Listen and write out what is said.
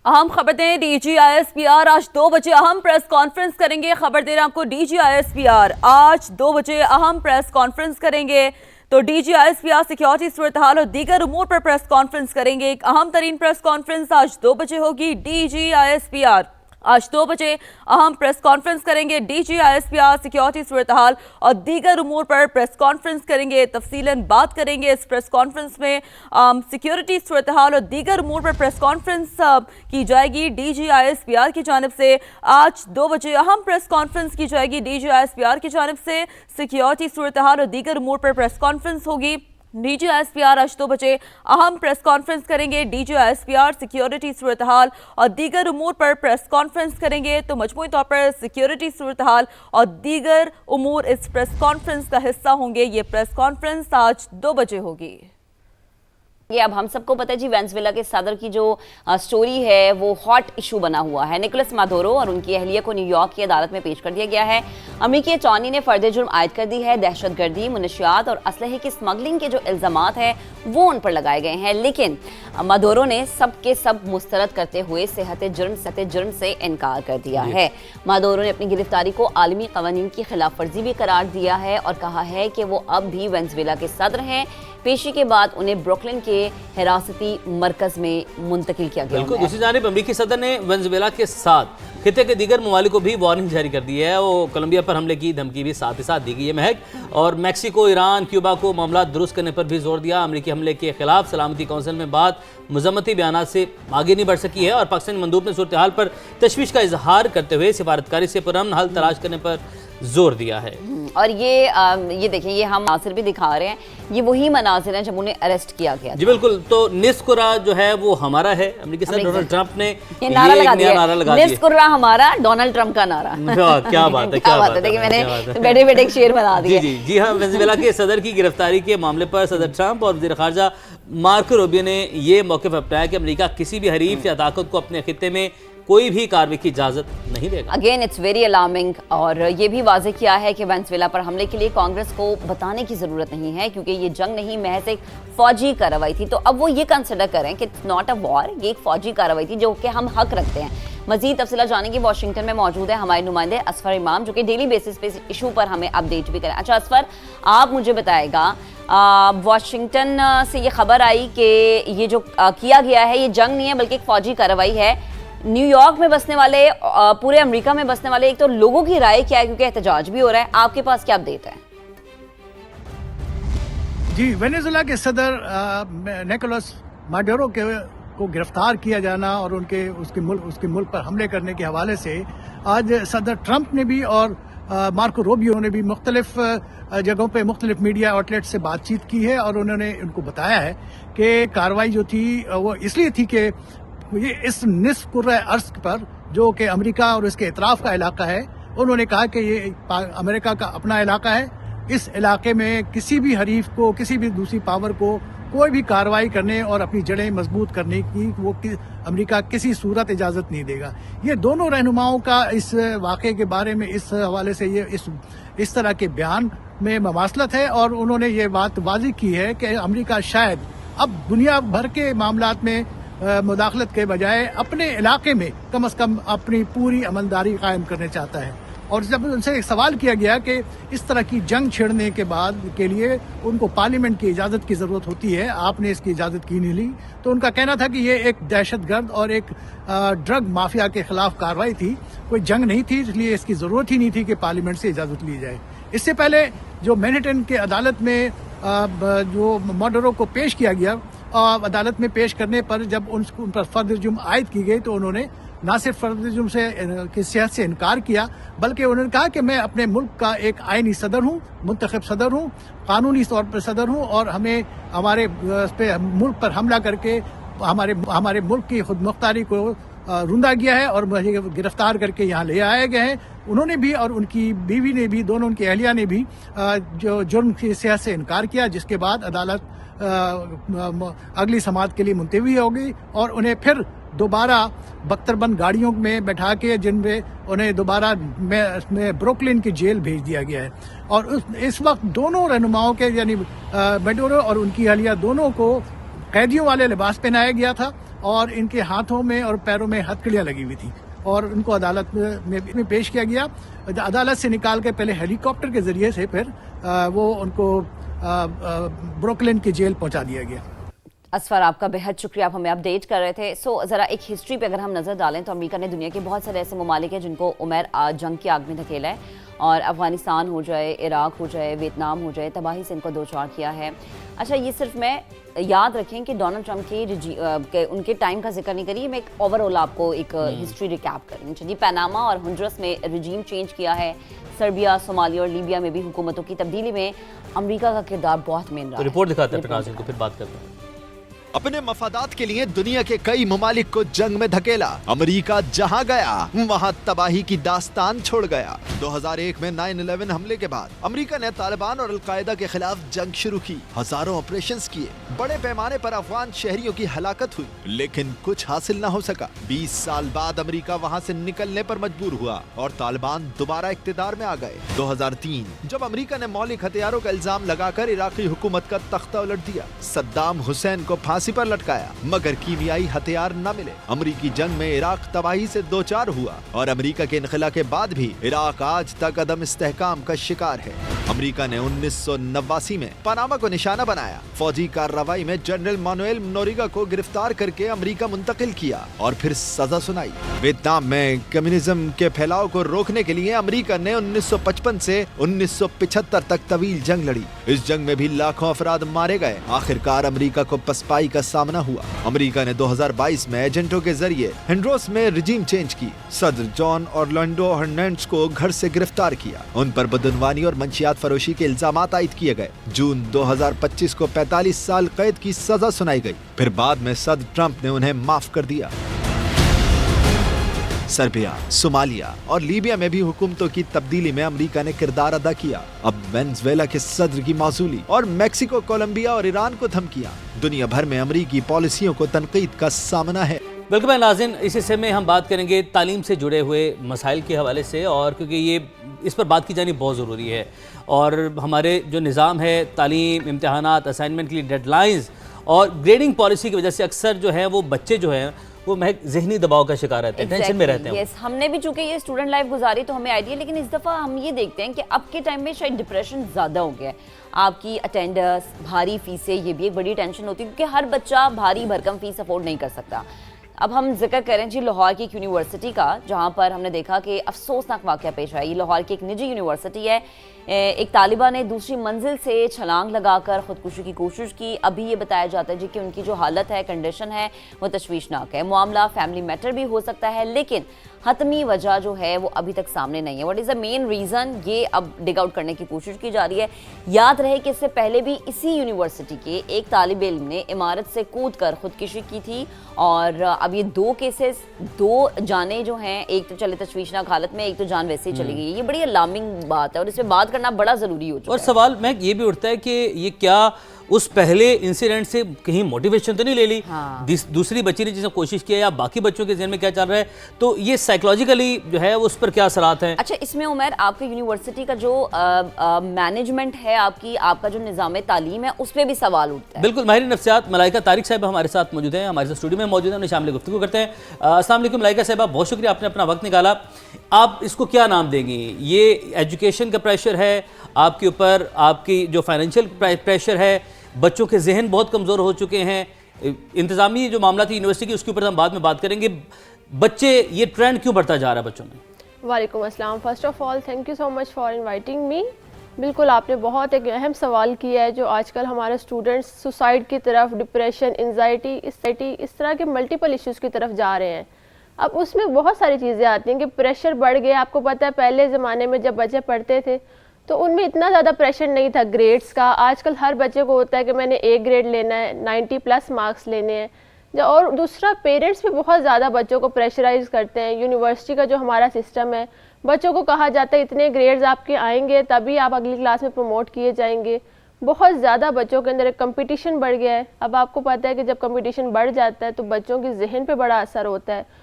अहम खबर दें, डीजी आईएसपीआर आज 2 बजे अहम प्रेस कॉन्फ्रेंस करेंगे। खबर दे रहे हैं आपको, डीजी आईएसपीआर आज 2 बजे अहम प्रेस कॉन्फ्रेंस करेंगे। तो डीजी आईएसपीआर सिक्योरिटी सूरत हाल और दीगर उमूर पर प्रेस कॉन्फ्रेंस करेंगे। एक अहम तरीन प्रेस कॉन्फ्रेंस आज 2 बजे होगी। डीजी आईएसपीआर आज 2 बजे अहम प्रेस कॉन्फ्रेंस करेंगे। डीजी आईएसपीआर सिक्योरिटी सूरत हाल और दीगर उमूर पर प्रेस कॉन्फ्रेंस करेंगे। तफसीलन बात करेंगे इस प्रेस कॉन्फ्रेंस में। सिक्योरिटी सूरत हाल और दीगर उमूर पर प्रेस कॉन्फ्रेंस की जाएगी डीजी आईएसपीआर की जानिब से। आज 2 बजे अहम प्रेस कॉन्फ्रेंस की जाएगी डीजी आईएसपीआर की जानिब से। सिक्योरिटी सूरत हाल और दीगर उमूर पर प्रेस कॉन्फ्रेंस होगी। डीजी आईएसपीआर आज 2 बजे अहम प्रेस कॉन्फ्रेंस करेंगे। डीजी आईएसपीआर सिक्योरिटी सूरत हाल और दीगर उमूर पर प्रेस कॉन्फ्रेंस करेंगे। तो मजमूई तौर पर सिक्योरिटी सूरत हाल और दीगर उमूर इस प्रेस कॉन्फ्रेंस का हिस्सा होंगे। ये प्रेस कॉन्फ्रेंस आज 2 बजे होगी। ये अब हम सबको पता है जी, वेनेजुएला के सदर की जो स्टोरी है वो हॉट इशू बना हुआ है। निकोलस मादुरो और उनकी अहलिया को न्यूयॉर्क की अदालत में पेश कर दिया गया है। अमेरिकी अटॉर्नी ने फर्द जुर्म आयद कर दी है। दहशतगर्दी, मुनशियात और असलहे की स्मगलिंग के जो इल्जामात हैं वो उन पर लगाए गए हैं, लेकिन मादुरो ने सब के सब मुस्तरद करते हुए सेहत जुर्म से इनकार कर दिया है। मादुरो ने अपनी गिरफ्तारी को आलमी कवानीन की खिलाफ वर्जी भी करार दिया है और कहा है कि वो अब भी वेनेजुएला के सदर हैं। पेशी के बाद उन्हें ब्रुकलिन के हिरासती मरकज में मुंतकिल किया गया। बिल्कुल, दूसरी जानिब अमेरिकी सदर ने वेनेजुएला के साथ खिते के दीगर ममालिक को भी वार्निंग जारी कर दी है। वो कोलंबिया पर हमले की धमकी भी साथ ही साथ दी गई है महक। और मैक्सिको, ईरान, क्यूबा को मामला दुरुस्त करने पर भी जोर दिया। अमेरिकी हमले के खिलाफ सलामती कौंसिल में बात मजम्मती बयान से आगे नहीं बढ़ सकी है और पाकिस्तानी मंदूब ने सूरत हाल पर तशवीश का इजहार करते हुए सिफारतकारी से पुरअमन हल तलाश करने पर जोर दिया है। और ये देखें, ये हम मनाजिर भी दिखा रहे हैं, ये वही मनाजिर हैं जब उन्हें अरेस्ट किया गया जी बिल्कुल। तो निस्कुरा जो है वो हमारा है। अमेरिकी सदर डोनाल्ड ट्रंप ने ये नारा लगा दिया, निस्कुरा हमारा, डोनाल्ड ट्रंप का नारा। क्या बात है, क्या बात है। देखिए, मैंने बैठे बैठे एक शेर बना दिया। जी हाँ, वेनेजुएला के सदर की गिरफ्तारी के मामले पर सदर ट्रंप और वज़ीर ख़ारजा मार्को रूबियो ने ये मौक़िफ़ अपनाया कि अमेरिका किसी भी हरीफ या ताकत को अपने खित्ते में कोई भी कार्रवाई की इजाजत नहीं देगा। Again it's very alarming. और ये भी वाज़ेह किया है कि वेनेजुएला पर हमले के लिए कांग्रेस को बताने की ज़रूरत नहीं है, क्योंकि ये जंग नहीं, महज एक फ़ौजी कार्रवाई थी। तो अब वो ये कंसिडर करें कि इट्स नॉट अ वॉर, ये एक फ़ौजी कार्रवाई थी जो कि हम हक रखते हैं। मज़ीद तफसीलात जानेंगे। वाशिंगटन में मौजूद है हमारे नुमाइंदे असफर इमाम, जो कि डेली बेसिस पे इशू पर हमें अपडेट भी करें। अच्छा असफर, आप मुझे बताएगा, वाशिंगटन से ये खबर आई कि ये जो किया गया है ये जंग नहीं है बल्कि एक फ़ौजी कार्रवाई है। न्यूयॉर्क में बसने वाले, पूरे अमेरिका में बसने वाले एक तो लोगों की राय क्या है, क्योंकि एहतजाज भी हो रहा है, आपके पास क्या अपडेट है? जी, वेनेजुएला के सदर निकोलस माडुरो को गिरफ्तार किया जाना और उसके मुल्क पर हमले करने के हवाले से आज सदर ट्रंप ने भी और मार्को रूबियो ने भी मुख्तलिफ जगहों पे मुख्तलिफ मीडिया आउटलेट से बातचीत की है और उन्होंने उनको बताया है कि कार्रवाई जो थी वो इसलिए थी कि ये इस निस्फ कुर्रा अर्ज़ पर, जो कि अमेरिका और इसके इतराफ़ का इलाका है, उन्होंने कहा कि ये अमेरिका का अपना इलाका है। इस इलाके में किसी भी हरीफ को, किसी भी दूसरी पावर को कोई भी कार्रवाई करने और अपनी जड़ें मजबूत करने की वो अमेरिका किसी सूरत इजाज़त नहीं देगा। ये दोनों रहनुमाओं का इस वाक़े के बारे में इस हवाले से ये इस तरह के बयान में ममासलत है और उन्होंने ये बात वाज़ेह की है कि अमेरिका शायद अब दुनिया भर के मामलात में मुदाखलत के बजाय अपने इलाके में कम से कम अपनी पूरी अमलदारी कायम करने चाहता है। और जब उनसे एक सवाल किया गया कि इस तरह की जंग छिड़ने के बाद के लिए उनको पार्लियामेंट की इजाज़त की ज़रूरत होती है, आपने इसकी इजाज़त की नहीं ली, तो उनका कहना था कि ये एक दहशतगर्द और एक ड्रग माफिया के खिलाफ कार्रवाई थी, कोई जंग नहीं थी, इसलिए इसकी ज़रूरत ही नहीं थी कि पार्लियामेंट से इजाज़त ली जाए। इससे पहले जो मैनहट्टन के अदालत में जो माडुरो को पेश किया गया, अदालत में पेश करने पर जब उन पर फर्द जुर्म आयद की गई तो उन्होंने ना सिर्फ फर्द जुर्म की सेहत से इनकार किया, बल्कि उन्होंने कहा कि मैं अपने मुल्क का एक आईनी सदर हूँ, मुंतखब सदर हूँ, कानूनी तौर पर सदर हूँ और हमें हमारे मुल्क पर हमला करके हमारे मुल्क की खुद मुख्तारी को रुंधा गया है और मुझे गिरफ्तार करके यहाँ ले आए गए हैं। उन्होंने भी और उनकी बीवी ने भी, दोनों उनकी अहलिया ने भी जो जुर्म की सेहत से इनकार किया, जिसके बाद अदालत अगली समाअत के लिए मुलतवी हो गई और उन्हें फिर दोबारा बख्तरबंद गाड़ियों में बैठा के जिनमें उन्हें दोबारा में ब्रुकलिन की जेल भेज दिया गया है। और इस वक्त दोनों रहनुमाओं के यानी माडुरो और उनकी अहलिया दोनों को कैदियों वाले लिबास पहनाया गया था اور ان کے ہاتھوں میں اور پیروں میں ہتکڑیاں لگی ہوئی تھیں اور ان کو عدالت میں پیش کیا گیا. عدالت سے نکال کے پہلے ہیلی کاپٹر کے ذریعے سے پھر وہ ان کو بروکلن کی جیل پہنچا دیا گیا. اسفر آپ کا بہت شکریہ، آپ ہمیں اپڈیٹ کر رہے تھے. ذرا ایک ہسٹری پہ اگر ہم نظر ڈالیں تو امریکہ نے دنیا کے بہت سارے ایسے ممالک ہیں جن کو عمر جنگ کی آگ میں دھکیلا ہے، اور افغانستان ہو جائے، عراق ہو جائے، ویتنام ہو جائے، تباہی سے ان کو دوچار کیا ہے. اچھا، یہ صرف میں یاد رکھیں کہ ڈونلڈ ٹرمپ کی ان کے ٹائم کا ذکر نہیں کری، میں ایک اوور آل آپ کو ایک ہسٹری ریکیپ کریں. جی، پیناما اور ہنڈرس میں رجیم چینج کیا ہے. سربیا، صومالیہ اور لیبیا میں بھی حکومتوں کی تبدیلی میں امریکہ کا کردار بہت مین رہا ہے. رپورٹ دکھاتے ہیں، پھر ناظرین کو پھر بات کرتے ہیں. اپنے مفادات کے لیے دنیا کے کئی ممالک کو جنگ میں دھکیلا، امریکہ جہاں گیا وہاں تباہی کی داستان چھوڑ گیا. 2001 میں 9/11 حملے کے بعد امریکہ نے طالبان اور القاعدہ کے خلاف جنگ شروع کی. ہزاروں آپریشنز کیے، بڑے پیمانے پر افغان شہریوں کی ہلاکت ہوئی، لیکن کچھ حاصل نہ ہو سکا. 20 سال بعد امریکہ وہاں سے نکلنے پر مجبور ہوا اور طالبان دوبارہ اقتدار میں آ گئے. 2003 جب امریکہ نے مولک ہتھیاروں کا الزام لگا کر عراقی حکومت کا تختہ الٹ دیا، صدام حسین کو پھانسی پر لٹکایا، مگر کیمیائی ہتھیار نہ ملے. امریکی جنگ میں عراق تباہی سے دوچار ہوا اور امریکہ کے انخلا کے بعد بھی عراق آج تک عدم استحکام کا شکار ہے. امریکہ نے 1989 میں پاناما کو نشانہ بنایا. فوجی کارروائی میں جنرل مانویل نوریگا کو گرفتار کر کے امریکہ منتقل کیا اور پھر سزا سنائی. ویتنام میں کمیونزم کے پھیلاؤ کو روکنے کے لیے امریکہ نے 1955 سے 1975 تک طویل جنگ لڑی. اس جنگ میں بھی لاکھوں افراد مارے گئے. آخرکار امریکہ کو پسپائی کا سامنا ہوا. امریکہ نے 2022 میں ایجنٹوں کے ذریعے ہنڈروس میں رجیم چینج کی. صدر جان اورلینڈو ہرنانڈز کو گھر سے گرفتار کیا. ان پر بدعنوانی اور منشیات فروشی کے الزامات عائد کیے گئے. جون 2025 کو 45 سال قید کی سزا سنائی گئی. پھر بعد میں صدر ٹرمپ نے انہیں معاف کر دیا. سربیا، صومالیہ اور لیبیا میں بھی حکومتوں کی تبدیلی میں امریکہ نے کردار ادا کیا. اب وینزویلا کے صدر کی معزولی اور میکسیکو، کولمبیا اور ایران کو دھمکیاں. دنیا بھر میں امریکی پالیسیوں کو تنقید کا سامنا ہے. بالکل ناظرین، اس حصے میں ہم بات کریں گے تعلیم سے جڑے ہوئے مسائل کے حوالے سے، اور کیونکہ یہ اس پر بات کی جانی بہت ضروری ہے. اور ہمارے جو نظام ہے، تعلیم، امتحانات، اسائنمنٹ کے لیے ڈیڈ لائنز اور گریڈنگ پالیسی کی وجہ سے اکثر جو ہے وہ بچے جو ہیں وہ محض ذہنی دباؤ کا شکار رہتے ہیں، ٹینشن میں رہتے ہیں. ہم نے بھی چونکہ یہ اسٹوڈنٹ لائف گزاری تو ہمیں آئیڈیا، لیکن اس دفعہ ہم یہ دیکھتے ہیں کہ اب کے ٹائم میں شاید ڈپریشن زیادہ ہو گیا ہے. آپ کی اٹینڈنس، بھاری فیسیں، یہ بھی ایک بڑی ٹینشن ہوتی ہے کیونکہ ہر بچہ بھاری بھرکم فیس افورڈ نہیں کر سکتا. اب ہم ذکر کریں جی لاہور کی ایک یونیورسٹی کا، جہاں پر ہم نے دیکھا کہ افسوسناک واقعہ پیش آیا. یہ لاہور کی ایک نجی یونیورسٹی ہے. ایک طالبہ نے دوسری منزل سے چھلانگ لگا کر خودکشی کی کوشش کی. ابھی یہ بتایا جاتا ہے جی کہ ان کی جو حالت ہے، کنڈیشن ہے، وہ تشویشناک ہے. معاملہ فیملی میٹر بھی ہو سکتا ہے، لیکن حتمی وجہ جو ہے وہ ابھی تک سامنے نہیں ہے. What is the main reason, یہ اب ڈگ آؤٹ کرنے کی کوشش کی جا رہی ہے. یاد رہے کہ اس سے پہلے بھی اسی یونیورسٹی کے ایک طالب علم نے عمارت سے کود کر خودکشی کی تھی، اور اب یہ 2 کیسز، 2 جانیں جو ہیں، ایک تو چلے تشویشناک حالت میں، ایک تو جان ویسے ہی چلی گئی. یہ بڑی الارمنگ بات ہے اور اس پہ بات کرنا بڑا ضروری ہو چکا ہے. اور سوال میں یہ بھی اٹھتا ہے کہ یہ کیا اس پہلے انسیڈنٹ سے کہیں موٹیویشن تو نہیں لے لی؟ دوسری بچی نے جس نے کوشش کیا، یا باقی بچوں کے ذہن میں کیا چل رہا ہے، تو یہ سائیکولوجیکلی جو ہے اس پر کیا اثرات ہیں؟ اچھا، اس میں عمر آپ کے یونیورسٹی کا جو مینجمنٹ ہے، آپ کا جو نظام تعلیم ہے، اس پہ بھی سوال اٹھتا ہے. بالکل. ماہر نفسیات ملائکہ طارق صاحب ہمارے ساتھ موجود ہیں، ہمارے ساتھ اسٹوڈیو میں موجود ہیں، انہیں شامل گفتگو کرتے ہیں. السلام علیکم ملائکہ صاحبہ، بہت شکریہ آپ نے اپنا وقت نکالا. آپ اس کو کیا نام دیں گی؟ یہ ایجوکیشن کا پریشر ہے آپ کے اوپر، آپ کی جو فائنینشیل پریشر ہے، بچوں کے ذہن بہت کمزور ہو چکے ہیں، انتظامی جو معاملات یونیورسٹی کی اس کے اوپر ہم بعد میں بات کریں گے. بچے، یہ ٹرینڈ کیوں بڑھتا جا رہا ہے بچوں میں؟ وعلیکم السلام. First of all thank you so much for inviting me. بالکل آپ نے بہت ایک اہم سوال کیا ہے. جو آج کل ہمارے اسٹوڈنٹس سوسائڈ کی طرف، ڈپریشن، انزائٹی، اس طرح کے ملٹیپل ایشوز کی طرف جا رہے ہیں. اب اس میں بہت ساری چیزیں آتی ہیں کہ پریشر بڑھ گیا. آپ کو پتہ ہے پہلے زمانے میں جب بچے پڑھتے تھے تو ان میں اتنا زیادہ پریشر نہیں تھا گریڈز کا. آج کل ہر بچے کو ہوتا ہے کہ میں نے A گریڈ لینا ہے، 90+ مارکس لینے ہیں. اور دوسرا پیرنٹس بھی بہت زیادہ بچوں کو پریشرائز کرتے ہیں. یونیورسٹی کا جو ہمارا سسٹم ہے، بچوں کو کہا جاتا ہے اتنے گریڈز آپ کے آئیں گے تبھی آپ اگلی کلاس میں پروموٹ کیے جائیں گے. بہت زیادہ بچوں کے اندر ایک کمپٹیشن بڑھ گیا ہے. اب آپ کو پتہ ہے کہ جب کمپٹیشن بڑھ جاتا ہے تو بچوں کے ذہن پہ بڑا اثر ہوتا ہے.